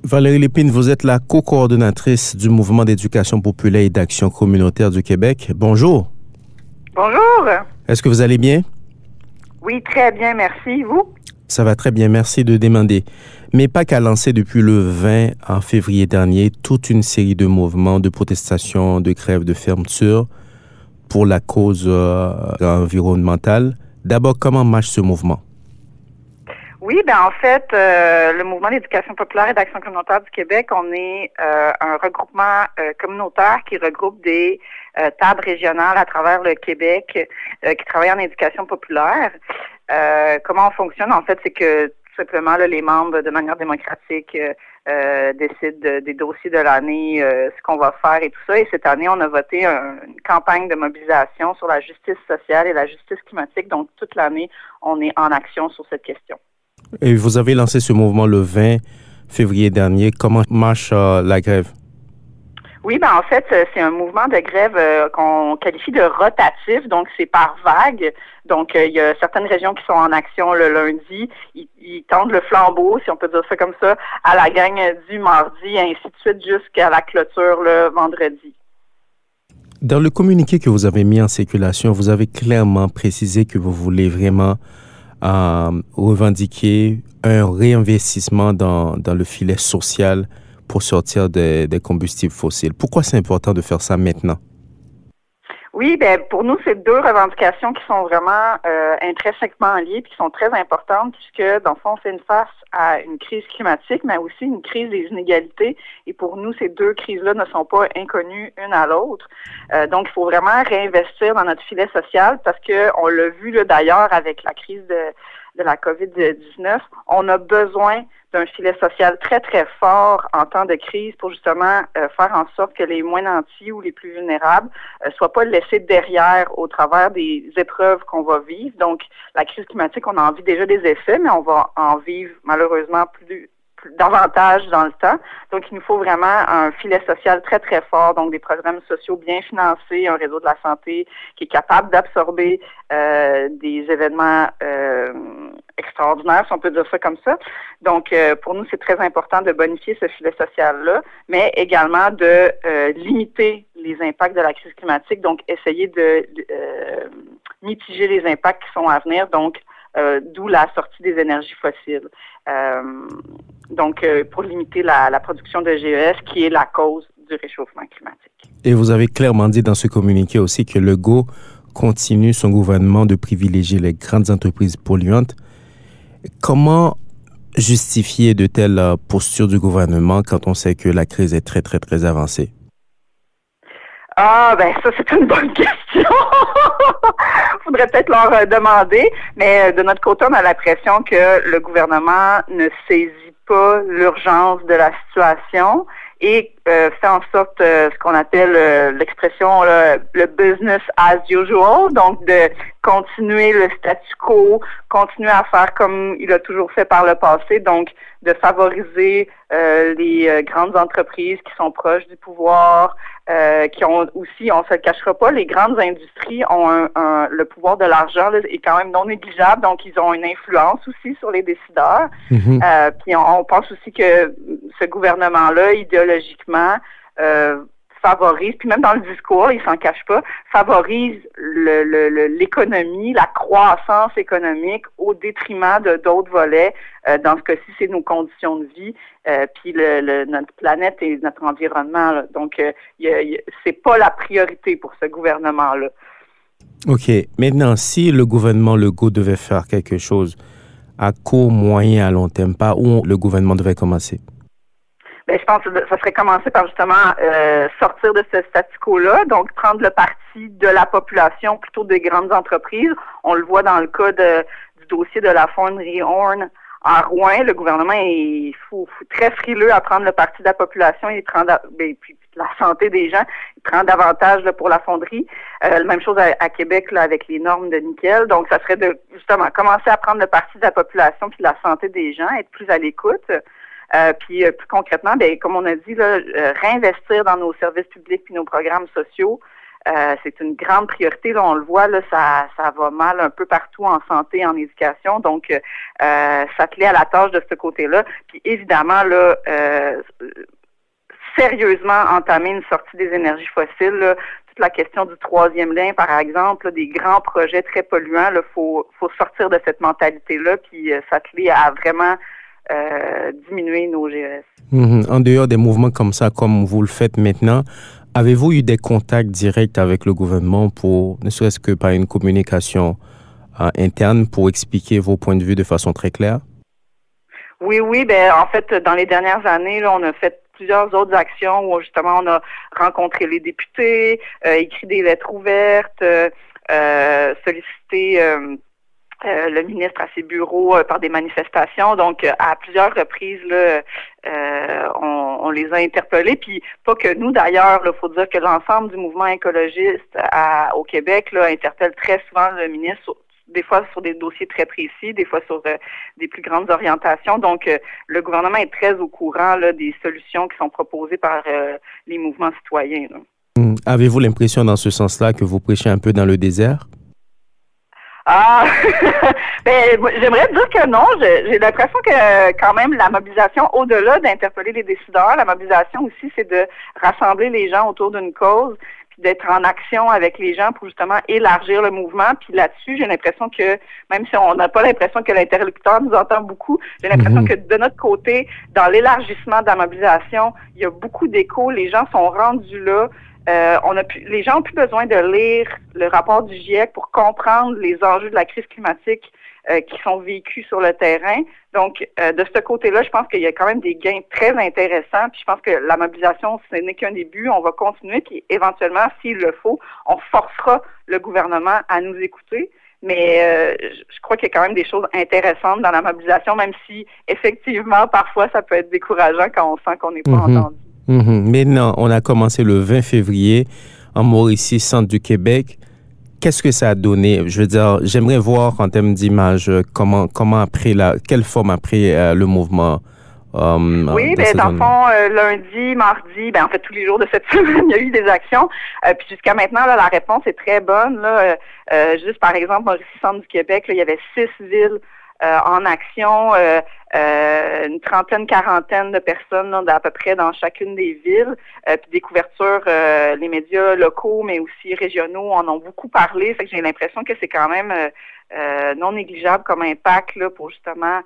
Valérie Lépine, vous êtes la co-coordonnatrice du Mouvement d'éducation populaire et d'action communautaire du Québec. Bonjour. Bonjour. Est-ce que vous allez bien? Oui, très bien, merci. Vous? Ça va très bien, merci de demander. Mais Pâques a lancé depuis le 20 en février dernier toute une série de mouvements, de protestations, de grèves, de fermeture pour la cause environnementale. D'abord, comment marche ce mouvement? Oui, en fait, le Mouvement d'éducation populaire et d'action communautaire du Québec, on est un regroupement communautaire qui regroupe des tables régionales à travers le Québec qui travaillent en éducation populaire. Comment on fonctionne, en fait, c'est que tout simplement, là, les membres, de manière démocratique, décident des dossiers de l'année, ce qu'on va faire et tout ça. Et cette année, on a voté une campagne de mobilisation sur la justice sociale et la justice climatique. Donc, toute l'année, on est en action sur cette question. Et vous avez lancé ce mouvement le 20 février dernier. Comment marche la grève? Oui, en fait, c'est un mouvement de grève qu'on qualifie de rotatif, donc c'est par vague. Donc, il y a certaines régions qui sont en action le lundi. Ils tendent le flambeau, si on peut dire ça comme ça, à la gang du mardi, et ainsi de suite, jusqu'à la clôture le vendredi. Dans le communiqué que vous avez mis en circulation, vous avez clairement précisé que vous voulez vraiment revendiquer un réinvestissement dans le filet social pour sortir des combustibles fossiles. Pourquoi c'est important de faire ça maintenant? Oui, pour nous, c'est deux revendications qui sont vraiment intrinsèquement liées et qui sont très importantes puisque, dans le fond, on fait une face à une crise climatique, mais aussi une crise des inégalités. Et pour nous, ces deux crises-là ne sont pas inconnues une à l'autre. Donc, il faut vraiment réinvestir dans notre filet social parce que on l'a vu là, d'ailleurs avec la crise de la COVID-19. On a besoin d'un filet social très, très fort en temps de crise pour justement faire en sorte que les moins nantis ou les plus vulnérables soient pas laissés derrière au travers des épreuves qu'on va vivre. Donc, la crise climatique, on en vit déjà des effets, mais on va en vivre malheureusement davantage dans le temps. Donc, il nous faut vraiment un filet social très, très fort, donc des programmes sociaux bien financés, un réseau de la santé qui est capable d'absorber des événements extraordinaires, si on peut dire ça comme ça. Donc, pour nous, c'est très important de bonifier ce filet social-là, mais également de limiter les impacts de la crise climatique, donc essayer de mitiger les impacts qui sont à venir, donc d'où la sortie des énergies fossiles. Donc, pour limiter la production de GES, qui est la cause du réchauffement climatique. Et vous avez clairement dit dans ce communiqué aussi que Legault continue son gouvernement de privilégier les grandes entreprises polluantes. Comment justifier de telles postures du gouvernement quand on sait que la crise est très, très, très avancée? Ah, ça, c'est une bonne question. Faudrait peut-être leur demander, mais de notre côté, on a l'impression que le gouvernement ne saisit pas l'urgence de la situation et fait en sorte ce qu'on appelle l'expression le business as usual, donc de continuer le statu quo, continuer à faire comme il a toujours fait par le passé, donc de favoriser les grandes entreprises qui sont proches du pouvoir, qui ont aussi, on se le cachera pas, les grandes industries ont le pouvoir de l'argent là, est quand même non négligeable, donc ils ont une influence aussi sur les décideurs. Mm-hmm. Puis on pense aussi que ce gouvernement-là, idéologiquement, favorise, puis même dans le discours, il s'en cache pas, favorise l'économie, la croissance économique au détriment de d'autres volets. Dans ce cas-ci, c'est nos conditions de vie, puis notre planète et notre environnement. Là. Donc, c'est pas la priorité pour ce gouvernement-là. OK. Maintenant, si le gouvernement Legault devait faire quelque chose à court, moyen, à long terme, par où le gouvernement devait commencer? Je pense que ça serait commencer par justement sortir de ce statu quo-là, donc prendre le parti de la population plutôt des grandes entreprises. On le voit dans le cas du dossier de la fonderie Horn à Rouen. Le gouvernement est très frileux à prendre le parti de la population et puis la santé des gens. Il prend davantage là, pour la fonderie. Même chose à Québec là, avec les normes de nickel. Donc, ça serait de justement commencer à prendre le parti de la population puis de la santé des gens, être plus à l'écoute. Puis plus concrètement, comme on a dit, là, réinvestir dans nos services publics puis nos programmes sociaux, c'est une grande priorité. Là, on le voit, là, ça va mal un peu partout en santé, en éducation. Donc, s'atteler à la tâche de ce côté-là. Puis évidemment, là, sérieusement entamer une sortie des énergies fossiles, là, toute la question du troisième lien, par exemple, là, des grands projets très polluants, là, faut sortir de cette mentalité-là, puis s'atteler à vraiment diminuer nos GES. En dehors des mouvements comme ça, comme vous le faites maintenant, avez-vous eu des contacts directs avec le gouvernement pour, ne serait-ce que par une communication interne, pour expliquer vos points de vue de façon très claire? Oui, ben en fait, dans les dernières années, là, on a fait plusieurs autres actions où justement on a rencontré les députés, écrit des lettres ouvertes, sollicité le ministre à ses bureaux par des manifestations. Donc, à plusieurs reprises, là, on les a interpellés. Puis, pas que nous, d'ailleurs, il faut dire que l'ensemble du mouvement écologiste au Québec là, interpelle très souvent le ministre, des fois sur des dossiers très précis, des fois sur des plus grandes orientations. Donc, le gouvernement est très au courant là, des solutions qui sont proposées par les mouvements citoyens. Là. Avez-vous l'impression, dans ce sens-là, que vous prêchez un peu dans le désert? Ah, ben, j'aimerais dire que non. J'ai l'impression que quand même la mobilisation, au-delà d'interpeller les décideurs, la mobilisation aussi, c'est de rassembler les gens autour d'une cause, puis d'être en action avec les gens pour justement élargir le mouvement. Puis là-dessus, j'ai l'impression que, même si on n'a pas l'impression que l'interlocuteur nous entend beaucoup, j'ai l'impression que de notre côté, dans l'élargissement de la mobilisation, il y a beaucoup d'échos. Les gens sont rendus là. Les gens ont plus besoin de lire le rapport du GIEC pour comprendre les enjeux de la crise climatique qui sont vécus sur le terrain. Donc, de ce côté-là, je pense qu'il y a quand même des gains très intéressants. Puis je pense que la mobilisation, ce n'est qu'un début. On va continuer. Puis éventuellement, s'il le faut, on forcera le gouvernement à nous écouter. Mais je crois qu'il y a quand même des choses intéressantes dans la mobilisation, même si, effectivement, parfois, ça peut être décourageant quand on sent qu'on n'est pas entendu. Maintenant, on a commencé le 20 février en Mauricie, centre du Québec. Qu'est-ce que ça a donné? Je veux dire, j'aimerais voir en termes d'image comment après quelle forme a pris le mouvement. Oui, ben dans le fond, lundi, mardi, ben en fait tous les jours de cette semaine, il y a eu des actions. Puis jusqu'à maintenant, là, la réponse est très bonne. Là, juste par exemple, Mauricie, centre du Québec, là, il y avait 6 villes en action, une trentaine, quarantaine de personnes là, à peu près dans chacune des villes. Puis des couvertures, les médias locaux, mais aussi régionaux en ont beaucoup parlé. Fait que j'ai l'impression que c'est quand même non négligeable comme impact là, pour justement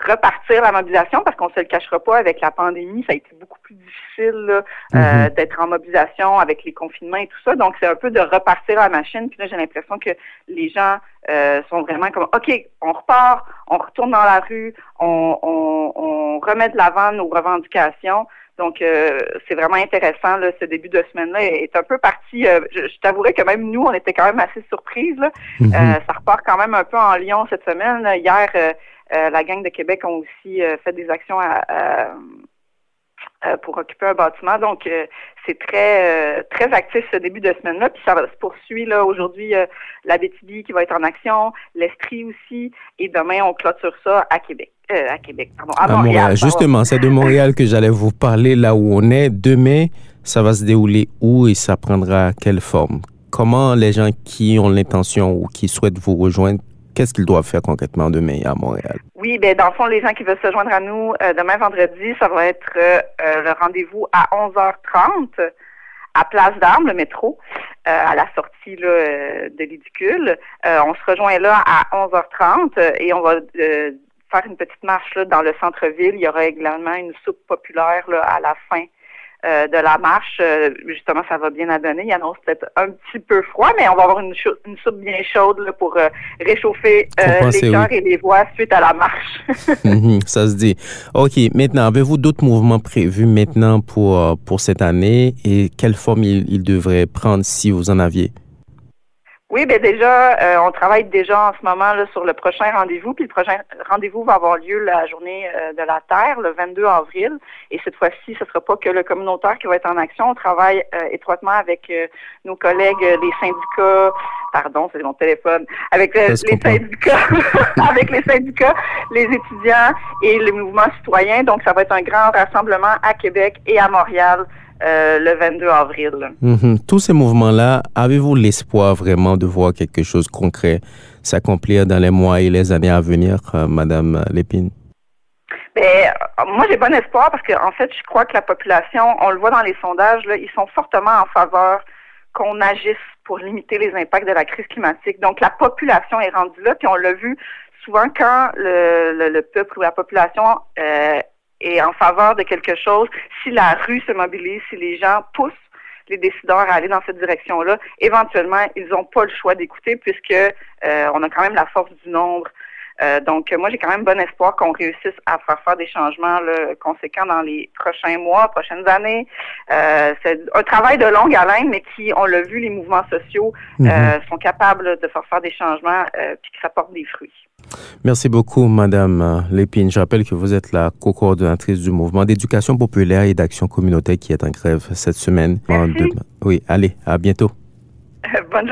repartir la mobilisation, parce qu'on se le cachera pas, avec la pandémie, ça a été beaucoup plus difficile là, d'être en mobilisation avec les confinements et tout ça. Donc, c'est un peu de repartir la machine. Puis là, j'ai l'impression que les gens sont vraiment comme, OK, on repart, on retourne dans la rue, on remet de l'avant nos revendications. Donc, c'est vraiment intéressant, là, ce début de semaine-là est un peu parti. Je t'avouerais que même nous, on était quand même assez surprises. Là. Ça repart quand même un peu en Lyon cette semaine. Là. Hier, la gang de Québec ont aussi fait des actions pour occuper un bâtiment. Donc, c'est très actif ce début de semaine-là. Puis ça se poursuit là aujourd'hui, l'Abitibi qui va être en action, l'Estrie aussi. Et demain, on clôture ça à Québec. À Montréal. Justement, c'est de Montréal que j'allais vous parler, là où on est. Demain, ça va se dérouler où et ça prendra quelle forme? Comment les gens qui ont l'intention ou qui souhaitent vous rejoindre, qu'est-ce qu'ils doivent faire concrètement demain à Montréal? Oui, ben dans le fond, les gens qui veulent se joindre à nous demain vendredi, ça va être le rendez-vous à 11h30 à Place d'Armes, le métro, à la sortie là, de l'édicule. On se rejoint là à 11h30 et on va faire une petite marche là, dans le centre-ville. Il y aura également une soupe populaire là, à la fin de la marche. Justement, ça va bien à donner. Il annonce peut-être un petit peu froid, mais on va avoir une soupe bien chaude là, pour réchauffer les cœurs et les voix suite à la marche. Ça se dit. OK. Maintenant, avez-vous d'autres mouvements prévus maintenant pour cette année et quelle forme ils devraient prendre si vous en aviez? Oui, ben déjà, on travaille déjà en ce moment là, sur le prochain rendez-vous. Puis le prochain rendez-vous va avoir lieu la journée de la Terre, le 22 avril. Et cette fois-ci, ce ne sera pas que le communautaire qui va être en action. On travaille étroitement avec nos collègues des syndicats. Pardon, c'est mon téléphone. Avec les syndicats, avec les syndicats, les étudiants et les mouvements citoyens. Donc, ça va être un grand rassemblement à Québec et à Montréal le 22 avril. Tous ces mouvements-là, avez-vous l'espoir vraiment de voir quelque chose de concret s'accomplir dans les mois et les années à venir, Madame Lépine? Ben, moi, j'ai bon espoir parce que, en fait, je crois que la population, on le voit dans les sondages, là, ils sont fortement en faveur qu'on agisse pour limiter les impacts de la crise climatique. Donc, la population est rendue là, puis on l'a vu souvent quand le peuple ou la population est en faveur de quelque chose, si la rue se mobilise, si les gens poussent les décideurs à aller dans cette direction-là, éventuellement, ils n'ont pas le choix d'écouter puisque on a quand même la force du nombre. Donc, moi, j'ai quand même bon espoir qu'on réussisse à faire des changements là, conséquents dans les prochains mois, prochaines années. C'est un travail de longue haleine, mais qui, on l'a vu, les mouvements sociaux sont capables de faire des changements puis que ça porte des fruits. Merci beaucoup, Madame Lépine. Je rappelle que vous êtes la co-coordonnatrice du mouvement d'éducation populaire et d'action communautaire qui est en grève cette semaine. Merci. Oui, allez, à bientôt. Bonne